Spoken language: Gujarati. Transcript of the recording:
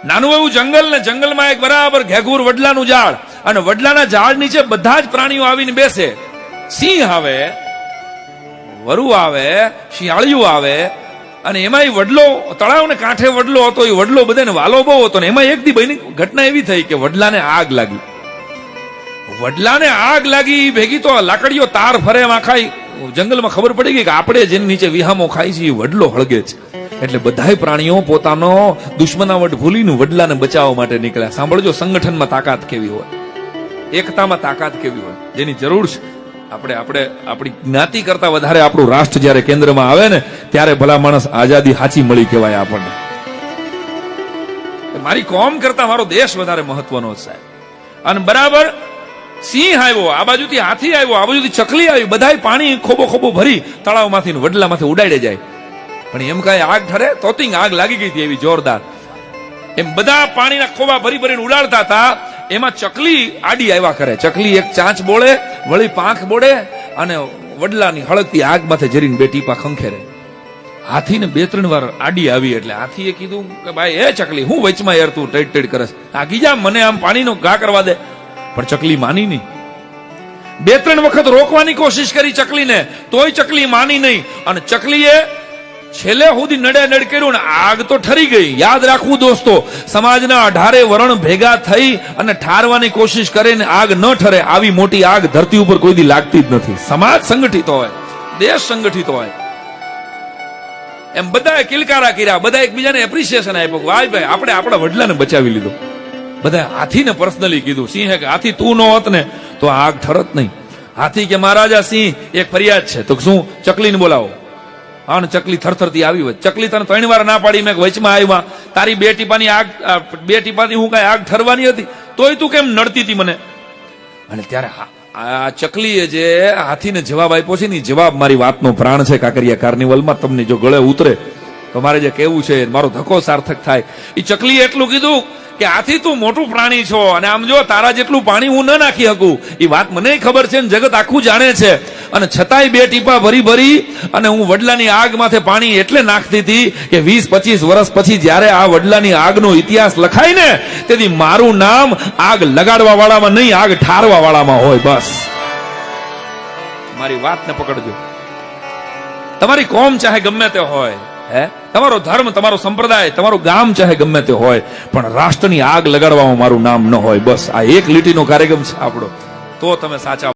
નાનું એવું જંગલ ને જંગલમાં એક બરાબર ઘેઘૂર વડલાનું ઝાડ, અને વડલાના ઝાડ નીચે બધા જ પ્રાણીઓ આવીને બેસે. સિંહ આવે, વરુ આવે, શિયાળિયું આવે, અને એમાં વડલો તળાવને કાંઠે વડલો હતો. એ વડલો બધાને વાલો બહુ હતો, ને એમાં એક દી ભાઈની ઘટના એવી થઈ કે વડલાને આગ લાગી. વડલાને આગ લાગી ભેગી તો લાકડીઓ તાર ફરે આખા જંગલમાં ખબર પડી ગઈ કે આપણે જેની નીચે વિહામો ખાઈ છે એ વડલો હળગે છે. એટલે બધાય પ્રાણીઓ પોતાનો દુશ્મનાવટ ભૂલીને વડલાને બચાવવા માટે નીકળ્યા. સાંભળજો, સંગઠનમાં તાકાત કેવી હોય, એકતામાં તાકાત કેવી હોય, જેની જરૂર છે. આપણે આપણી જ્ઞાતિ કરતા વધારે આપણું રાષ્ટ્ર જયારે કેન્દ્રમાં આવે ને ત્યારે ભલા માણસ આઝાદી સાચી મળી કહેવાય આપણને. મારી કોમ કરતા મારો દેશ વધારે મહત્વનો છે. અને બરાબર સિંહ આવ્યો, આ બાજુથી હાથી આવ્યો, આ બાજુથી ચકલી આવી, બધાય પાણી ખોબો ખોબો ભરી તળાવમાંથી વડલામાંથી ઉડાડે જાય. પણ એમ કઈ આગ ઠરે તો આગ લાગી ગઈ હતી એવી જોરદાર. એમ બધા પાણીના ખોબા ભરી ભરીને ઉડાડતા હતા. એમાં ચકલી આડી આવ્યા કરે. ચકલી એક ચાંચ બોળે, વળી પાંખ બોળે, અને વડલાની હળગતી આગ માથે જરીને બે ટીપા ખંખેરે. હાથીને 2-3 વાર આડી આવી એટલે હાથીએ કીધું કે ભાઈ એ ચકલી, હું વચમાં યાર તું ટેડ ટેડ કરે, આગી જા, મને આમ પાણીનો ઘા કરવા દે. પણ ચકલી માની નહીં. 2-3 વખત રોકવાની કોશિશ કરી ચકલીને, તોય ચકલી માની નહીં. અને ચકલીએ છેલ્લે સુધી નડે કર્યું ને આગ તો ઠરી ગઈ. યાદ રાખવું દોસ્તો, સમાજના 18 વરણ ભેગા થઈ અને ઠારવાની કોશિશ કરે ને આગ ન ઠરે, આવી મોટી આગ ધરતી ઉપર કોઈ દી લાગતી જ નથી. સમાજ સંગઠિત હોય, દેશ સંગઠિત હોય. એમ બધાએ કિલકારા કર્યા, બધા એકબીજાને એપ્રિસિએશન આપ્યું. વાહ ભાઈ, આપણે આપણા વડલાને બચાવી લીધો. બધા હાથીને પર્સનલી કીધું, સિંહે કે હાથી તું ન હોત ને તો આગ ઠરત નહીં. હાથી કે મહારાજા સિંહ, એક ફરિયાદ છે. તો શું? ચકલીને બોલાવો. અને ચકલી થરથરતી આવી હોય. ચકલી તને 3 વાર ના પાડી, મેં વચમાં આવ્યા, તારી 2 ટીપાની આગ, 2 ટીપાથી હું કઈ આગ ઠરવાની હતી, તોય તું કેમ નડતી હતી મને? અને ત્યારે આ ચકલીએ જે હાથીને જવાબ આપ્યો છે ને, જવાબ મારી વાતનો પ્રાણ છે. કાંકરિયા કાર્નિવલમાં તમને જો ગળે ઉતરે તો મારે જે કહેવું છે મારો ધક્કો સાર્થક થાય. એ ચકલીએ એટલું કીધું કે હાથી તું મોટું પ્રાણી છો, અને આમ જો તારા જેટલું પાણી હું ન નાખી શકું, એ વાત મને ખબર છે, જગત આખું જાણે છે. અને છતાંય 2 ટીપા ભરી ભરી અને હું વડલાની આગ માથે પાણી એટલે નાખતી હતી કે 20-25 વર્ષ પછી જયારે આ વડલાની આગનો ઇતિહાસ લખાય ને, તેથી મારું નામ આગ લગાડવા વાળામાં નહીં, આગ ઠારવા વાળામાં હોય. બસ મારી વાતને પકડજો. તમારી કોમ ચાહે ગમે તે હોય, તમારો ધર્મ, તમારો સંપ્રદાય, તમારું ગામ ચાહે ગમે તે હોય, પણ રાષ્ટ્રની આગ લગાડવામાં મારું નામ ન હોય. બસ આ એક લીટીનો કાર્યક્રમ છે આપણો, તો તમે સાચા